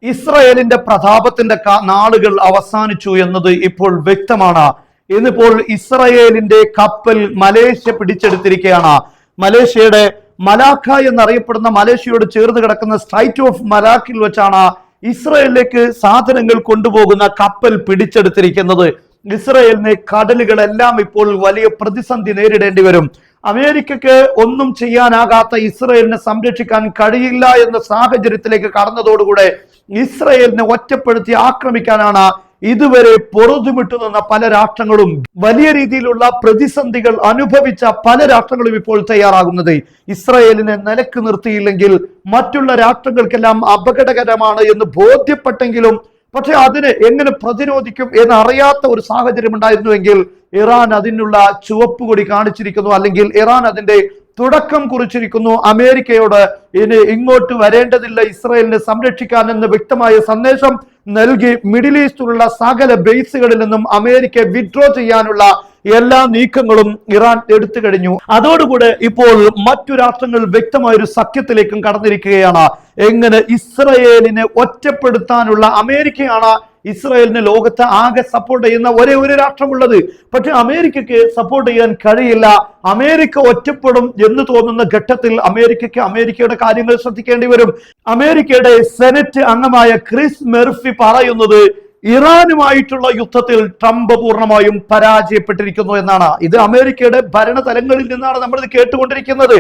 ഇസ്രായേലിന്റെ പ്രതാപത്തിന്റെ നാളുകൾ അവസാനിച്ചു എന്നത് ഇപ്പോൾ വ്യക്തമാണ്. ഇന്നിപ്പോൾ ഇസ്രായേലിന്റെ കപ്പൽ മലേഷ്യ പിടിച്ചെടുത്തിരിക്കുകയാണ്. മലേഷ്യയുടെ മലാക്ക എന്നറിയപ്പെടുന്ന മലേഷ്യയോട് ചേർന്ന് കിടക്കുന്ന സ്ട്രൈറ്റ് ഓഫ് മലാക്കിൽ വെച്ചാണ് ഇസ്രായേലിലേക്ക് സാധനങ്ങൾ കൊണ്ടുപോകുന്ന കപ്പൽ പിടിച്ചെടുത്തിരിക്കുന്നത്. ഇസ്രായേലിന് കടലുകളെല്ലാം ഇപ്പോൾ വലിയ പ്രതിസന്ധി നേരിടേണ്ടി വരും. അമേരിക്കക്ക് ഒന്നും ചെയ്യാനാകാത്ത ഇസ്രായേലിനെ സംരക്ഷിക്കാൻ കഴിയില്ല എന്ന സാഹചര്യത്തിലേക്ക് കടന്നതോടുകൂടെ ഇസ്രായേലിനെ ഒറ്റപ്പെടുത്തി ആക്രമിക്കാനാണ് ഇതുവരെ പൊറുതുമിട്ടു നിന്ന പല രാഷ്ട്രങ്ങളും, വലിയ രീതിയിലുള്ള പ്രതിസന്ധികൾ അനുഭവിച്ച പല രാഷ്ട്രങ്ങളും ഇപ്പോൾ തയ്യാറാകുന്നത്. ഇസ്രായേലിനെ നിലക്ക് നിർത്തിയില്ലെങ്കിൽ മറ്റുള്ള രാഷ്ട്രങ്ങൾക്കെല്ലാം അപകടകരമാണ് എന്ന് ബോധ്യപ്പെട്ടെങ്കിലും പക്ഷെ അതിന് എങ്ങനെ പ്രതിരോധിക്കും എന്നറിയാത്ത ഒരു സാഹചര്യം ഉണ്ടായിരുന്നുവെങ്കിൽ ഇറാൻ അതിനുള്ള ചുവപ്പ് കൊടി കാണിച്ചിരിക്കുന്നു, അല്ലെങ്കിൽ ഇറാൻ അതിന്റെ തുടക്കം കുറിച്ചിരിക്കുന്നു. അമേരിക്കയോട് ഇനി ഇങ്ങോട്ട് വരേണ്ടതില്ല ഇസ്രായേലിനെ സംരക്ഷിക്കാൻ എന്ന് വ്യക്തമായ സന്ദേശം നൽകി മിഡിൽ ഈസ്റ്റിലുള്ള സകല ബേസുകളിൽ നിന്നും അമേരിക്ക വിഡ്രോ ചെയ്യാനുള്ള എല്ലാ നീക്കങ്ങളും ഇറാൻ എടുത്തു കഴിഞ്ഞു. അതോടുകൂടെ ഇപ്പോൾ മറ്റു രാഷ്ട്രങ്ങൾ വ്യക്തമായ ഒരു സഖ്യത്തിലേക്കും കടന്നിരിക്കുകയാണ്. എങ്ങനെ ഇസ്രായേലിനെ ഒറ്റപ്പെടുത്താനുള്ള അമേരിക്കയാണ് ഇസ്രായേലിന് ലോകത്ത് ആകെ സപ്പോർട്ട് ചെയ്യുന്ന ഒരേ ഒരു രാഷ്ട്രമുള്ളത്. പക്ഷെ അമേരിക്കയ്ക്ക് സപ്പോർട്ട് ചെയ്യാൻ കഴിയില്ല. അമേരിക്ക ഒറ്റപ്പെടും എന്ന് തോന്നുന്ന ഘട്ടത്തിൽ അമേരിക്കയുടെ കാര്യങ്ങൾ ശ്രദ്ധിക്കേണ്ടി വരും. അമേരിക്കയുടെ സെനറ്റ് അംഗമായ ക്രിസ് മെർഫി പറയുന്നത് ഇറാനുമായിട്ടുള്ള യുദ്ധത്തിൽ ട്രംപ് പൂർണ്ണമായും പരാജയപ്പെട്ടിരിക്കുന്നു എന്നാണ്. ഇത് അമേരിക്കയുടെ ഭരണതലങ്ങളിൽ നിന്നാണ് നമ്മൾ ഇത് കേട്ടുകൊണ്ടിരിക്കുന്നത്.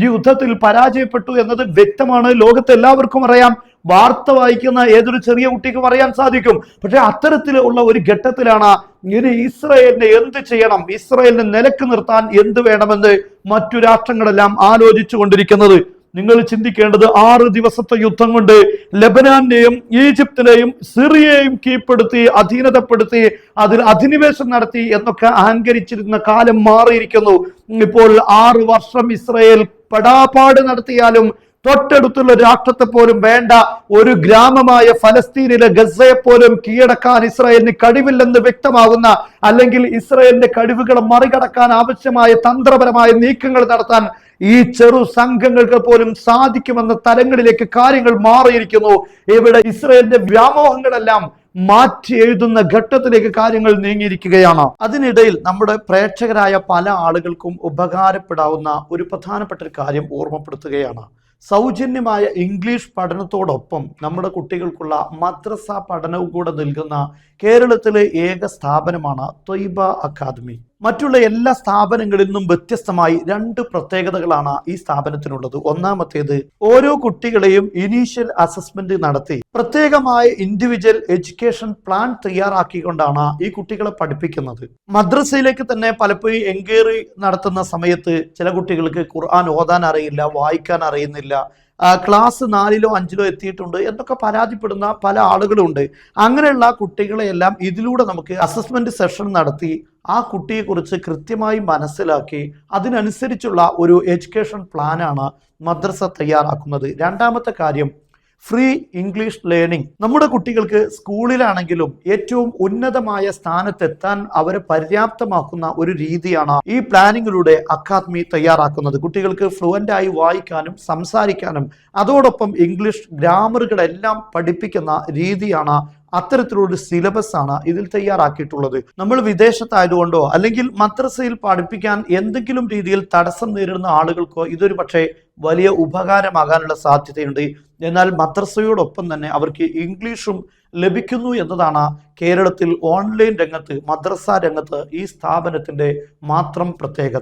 യുദ്ധത്തിൽ പരാജയപ്പെട്ടു എന്നത് വ്യക്തമാണ്, ലോകത്ത് എല്ലാവർക്കും അറിയാം. വാർത്ത വായിക്കുന്ന ഏതൊരു ചെറിയ കുട്ടിക്കും അറിയാൻ സാധിക്കും. പക്ഷെ അത്തരത്തിലുള്ള ഒരു ഘട്ടത്തിലാണ് ഇനി ഇസ്രായേലിനെ എന്ത് ചെയ്യണം, ഇസ്രായേലിനെ നിലക്ക് നിർത്താൻ എന്ത് വേണമെന്ന് മറ്റു രാഷ്ട്രങ്ങളെല്ലാം ആലോചിച്ചു കൊണ്ടിരിക്കുന്നത്. നിങ്ങൾ ചിന്തിക്കേണ്ടത് 6 ദിവസത്തെ യുദ്ധം കൊണ്ട് ലെബനാനെയും ഈജിപ്തിനെയും സിറിയയെയും കീഴ്പ്പെടുത്തി അധീനതപ്പെടുത്തി അതിൽ അധിനിവേശം നടത്തി എന്നൊക്കെ അഹങ്കരിച്ചിരുന്ന കാലം മാറിയിരിക്കുന്നു. ഇപ്പോൾ 6 വർഷം ഇസ്രായേൽ പെടാപ്പാട് നടത്തിയാലും തൊട്ടടുത്തുള്ള രാഷ്ട്രത്തെ പോലും വേണ്ട ഒരു ഗ്രാമമായ ഫലസ്തീനിലെ ഗസയെ പോലും കീഴടക്കാൻ ഇസ്രായേലിന് കഴിവില്ലെന്ന് വ്യക്തമാകുന്ന, അല്ലെങ്കിൽ ഇസ്രായേലിന്റെ കഴിവുകളെ മറികടക്കാൻ ആവശ്യമായ തന്ത്രപരമായ നീക്കങ്ങൾ നടത്താൻ ഈ ചെറു സംഘങ്ങൾക്ക് പോലും സാധിക്കുമെന്ന തലങ്ങളിലേക്ക് കാര്യങ്ങൾ മാറിയിരിക്കുന്നു. ഇവിടെ ഇസ്രായേലിന്റെ വ്യാമോഹങ്ങളെല്ലാം മാറ്റി എഴുതുന്ന ഘട്ടത്തിലേക്ക് കാര്യങ്ങൾ നീങ്ങിയിരിക്കുകയാണ്. അതിനിടയിൽ നമ്മുടെ പ്രേക്ഷകരായ പല ആളുകൾക്കും ഉപകാരപ്പെടാവുന്ന ഒരു പ്രധാനപ്പെട്ട ഒരു കാര്യം ഓർമ്മപ്പെടുത്തുകയാണ്. സൗജന്യമായ ഇംഗ്ലീഷ് പഠനത്തോടൊപ്പം നമ്മുടെ കുട്ടികൾക്കുള്ള മദ്രസ പഠനവും കൂടെ നൽകുന്ന കേരളത്തിലെ ഏക സ്ഥാപനമാണ് ത്വയ്ബ അക്കാദമി. മറ്റുള്ള എല്ലാ സ്ഥാപനങ്ങളിൽ നിന്നും വ്യത്യസ്തമായി 2 പ്രത്യേകതകളാണ് ഈ സ്ഥാപനത്തിനുള്ളത്. ഒന്നാമത്തേത്, ഓരോ കുട്ടികളെയും ഇനീഷ്യൽ അസസ്മെന്റ് നടത്തി പ്രത്യേകമായ ഇൻഡിവിജ്വൽ എഡ്യൂക്കേഷൻ പ്ലാൻ തയ്യാറാക്കിക്കൊണ്ടാണ് ഈ കുട്ടികളെ പഠിപ്പിക്കുന്നത്. മദ്രസയിലേക്ക് തന്നെ പലപ്പോഴും എൻക്വയറി നടത്തുന്ന സമയത്ത് ചില കുട്ടികൾക്ക് ഖുർആൻ ഓതാൻ അറിയില്ല, വായിക്കാൻ അറിയുന്നില്ല, ക്ലാസ് 4ലോ 5ലോ എത്തിയിട്ടുണ്ട് എന്നൊക്കെ പരാതിപ്പെടുന്ന പല ആളുകളുണ്ട്. അങ്ങനെയുള്ള കുട്ടികളെയെല്ലാം ഇതിലൂടെ നമുക്ക് അസസ്മെന്റ് സെഷൻ നടത്തി ആ കുട്ടിയെക്കുറിച്ച് കൃത്യമായി മനസ്സിലാക്കി അതിനനുസരിച്ചുള്ള ഒരു എഡ്യൂക്കേഷൻ പ്ലാനാണ് മദ്രസ തയ്യാറാക്കുന്നത്. രണ്ടാമത്തെ കാര്യം, ഫ്രീ ഇംഗ്ലീഷ് ലേണിംഗ്. നമ്മുടെ കുട്ടികൾക്ക് സ്കൂളിലാണെങ്കിലും ഏറ്റവും ഉന്നതമായ സ്ഥാനത്തെത്താൻ അവരെ പര്യാപ്തമാക്കുന്ന ഒരു രീതിയാണ് ഈ പ്ലാനിങ്ങിലൂടെ അക്കാദമി തയ്യാറാക്കുന്നത്. കുട്ടികൾക്ക് ഫ്ലുവൻ്റ് ആയി വായിക്കാനും സംസാരിക്കാനും അതോടൊപ്പം ഇംഗ്ലീഷ് ഗ്രാമറുകളെല്ലാം പഠിപ്പിക്കുന്ന രീതിയാണ്, അത്തരത്തിലുള്ള സിലബസ് ആണ് ഇതിൽ തയ്യാറാക്കിയിട്ടുള്ളത്. നമ്മൾ വിദേശത്തായതുകൊണ്ടോ അല്ലെങ്കിൽ മദ്രസയിൽ പഠിപ്പിക്കാൻ എന്തെങ്കിലും രീതിയിൽ തടസ്സം നേരിടുന്ന ആളുകൾക്കോ ഇതൊരു പക്ഷേ വലിയ ഉപകാരമാകാനുള്ള സാധ്യതയുണ്ട്. എന്നാൽ മദ്രസയോടൊപ്പം തന്നെ അവർക്ക് ഇംഗ്ലീഷും ലഭിക്കുന്നു എന്നതാണ് കേരളത്തിൽ ഓൺലൈൻ രംഗത്ത്, മദ്രസ രംഗത്ത് ഈ സ്ഥാപനത്തിന്റെ മാത്രം പ്രത്യേകത.